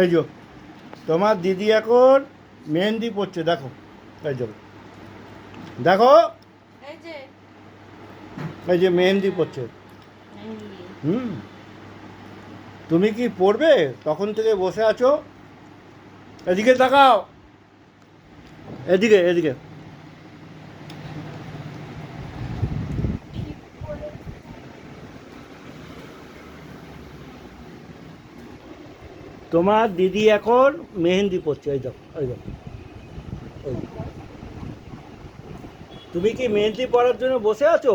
এই যে তোমার দিদি এখন মেহেন্দি পড়ছে, দেখো। এই যে দেখো, এই যে মেহেন্দি পড়ছে। হুম, তুমি কি পড়বে? তখন থেকে বসে আছো। এদিকে তাকাও, এদিকে এদিকে। তোমার দিদি এখন মেহেন্দি পড়ছে, এই দেখো, এই দেখো। তুমি কি মেহেন্দি পড়ার জন্য বসে আছো?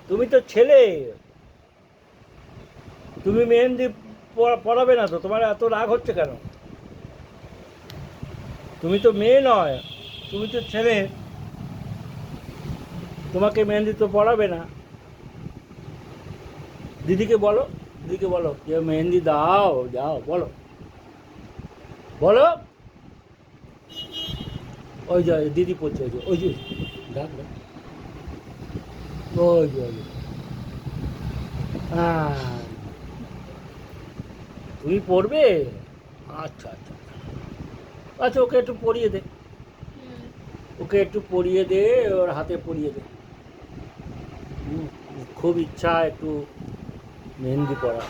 তুমি তো ছেলে, তুমি মেহেন্দি পড়াবে না তো? তোমার এত রাগ হচ্ছে কেন? তুমি তো মেয়ে নয়, তুমি তো ছেলে, তোমাকে মেহেন্দি তো পড়াবে না। দিদিকে বলো, দিদিকে বলো যে মেহেন্দি দাও, যাও বলো, বলো। ওই যে দিদি পড়ছে, ওই যে, ওই যে, দেখ দেখ। ওই যে, ওই যে। হ্যাঁ, তুমি পড়বে? আচ্ছা আচ্ছা আচ্ছা, ওকে একটু পড়িয়ে দে, ওকে একটু পড়িয়ে দে, ওর হাতে পড়িয়ে দে। খুব ইচ্ছা একটু মেহেন্দি পড়া।